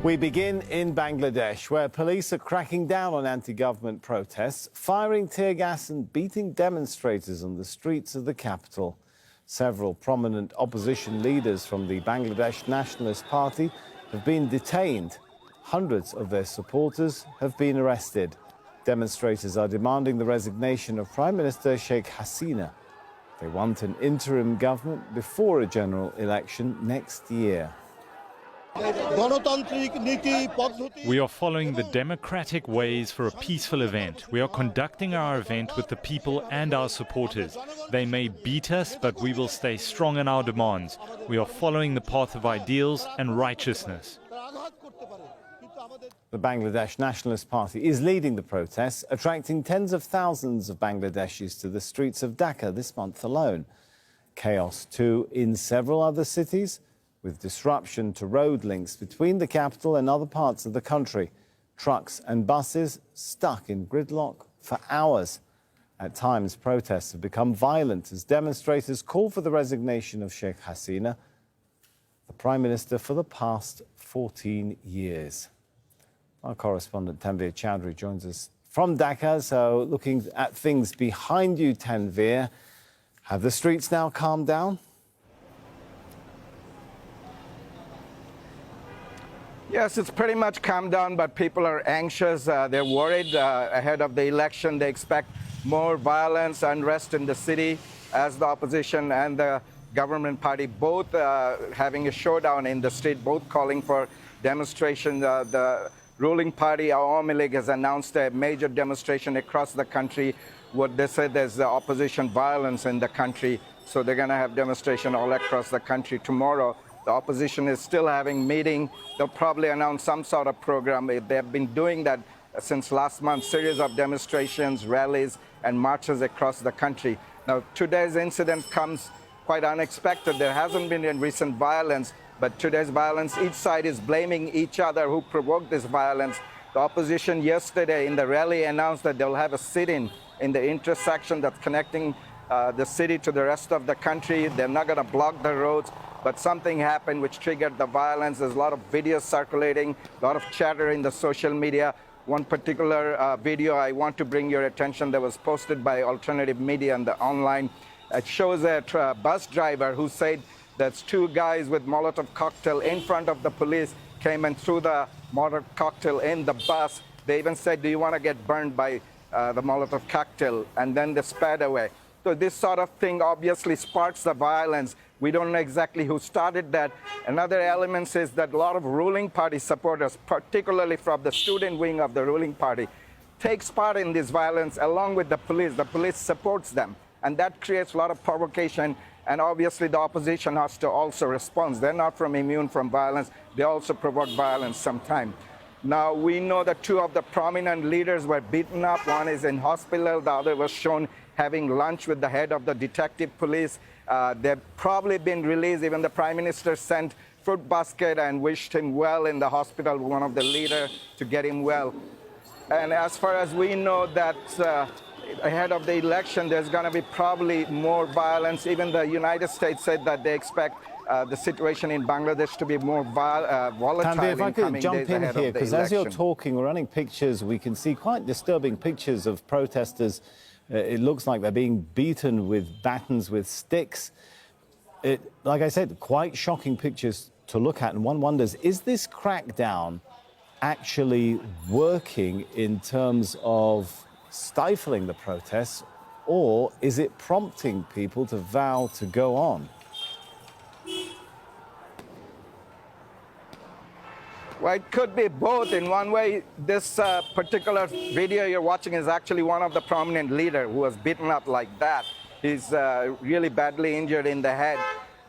We begin in Bangladesh, where police are cracking down on anti-government protests, firing tear gas and beating demonstrators on the streets of the capital. Several prominent opposition leaders from the Bangladesh Nationalist Party have been detained. Hundreds of their supporters have been arrested. Demonstrators are demanding the resignation of Prime Minister Sheikh Hasina. They want an interim government before a general election next year. We are following the democratic ways for a peaceful event. We are conducting our event with the people and our supporters. They may beat us, but we will stay strong in our demands. We are following the path of ideals and righteousness. The Bangladesh Nationalist Party is leading the protests, attracting tens of thousands of Bangladeshis to the streets of Dhaka this month alone. Chaos, too, in several other cities, with disruption to road links between the capital and other parts of the country. Trucks and buses stuck in gridlock for hours. At times, protests have become violent as demonstrators call for the resignation of Sheikh Hasina, the Prime Minister for the past 14 years. Our correspondent Tanveer Chowdhury joins us from Dhaka. So looking at things behind you, Tanveer, have the streets now calmed down? Yes, it's pretty much calmed down, but people are anxious. They're worried ahead of the election. They expect more violence, unrest in the city as the opposition and the government party both having a showdown in the street, both calling for demonstration. The ruling party, Awami League, has announced a major demonstration across the country. What they said there's opposition violence in the country, so they're going to have demonstration all across the country tomorrow. The opposition is still having meeting. They'll probably announce some sort of program. They have been doing that since last month, series of demonstrations, rallies, and marches across the country. Now, today's incident comes quite unexpected. There hasn't been any recent violence, but today's violence, each side is blaming each other who provoked this violence. The opposition yesterday in the rally announced that they'll have a sit-in in the intersection that's connecting the city to the rest of the country. They're not going to block the roads. But something happened which triggered the violence. There's a lot of videos circulating, a lot of chatter in the social media. One particular video I want to bring your attention that was posted by alternative media and the online. It shows a bus driver who said that's two guys with Molotov cocktail in front of the police came and threw the Molotov cocktail in the bus. They even said, "Do you want to get burned by the Molotov cocktail?" And then they sped away. So this sort of thing obviously sparks the violence. We don't know exactly who started that. Another element is that a lot of ruling party supporters, particularly from the student wing of the ruling party, takes part in this violence along with the police. The police supports them, and that creates a lot of provocation. And obviously the opposition has to also respond. They're not immune from violence. They also provoke violence sometimes. Now, we know that two of the prominent leaders were beaten up. One is in hospital. The other was shown having lunch with the head of the detective police. They've probably been released. Even the Prime Minister sent fruit basket and wished him well in the hospital, one of the leaders, to get him well. And as far as we know, that ahead of the election, there's going to be probably more violence. Even the United States said that they expect the situation in Bangladesh to be more volatile Tanveer, if I could jump in here, because as you're talking, we're running pictures. We can see quite disturbing pictures of protesters. It looks like they're being beaten with batons, with sticks. Like I said, quite shocking pictures to look at. And one wonders, is this crackdown actually working in terms of stifling the protests, or is it prompting people to vow to go on? Well, it could be both. In one way, this particular video you're watching is actually one of the prominent leaders who was beaten up like that. He's really badly injured in the head.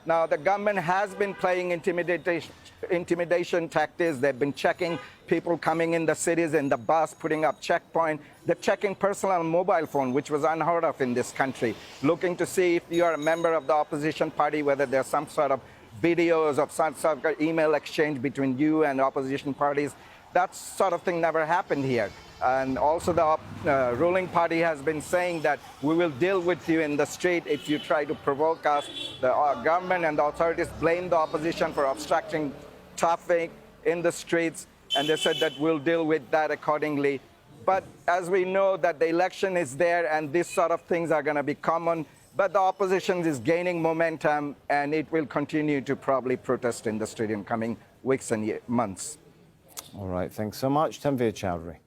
Now, the government has been playing intimidation tactics. They've been checking people coming in the cities in the bus, putting up checkpoint. They're checking personal mobile phone, which was unheard of in this country, looking to see if you are a member of the opposition party, whether there's some sort of videos of some sort of email exchange between you and opposition parties. That sort of thing never happened here. And also the ruling party has been saying that we will deal with you in the street if you try to provoke us. The government and the authorities blame the opposition for obstructing traffic. in the streets, and they said that we'll deal with that accordingly. But as we know that the election is there and these sort of things are going to be common, but the opposition is gaining momentum and it will continue to probably protest in the street in coming weeks and months. All right, thanks so much, Tanveer Chowdhury.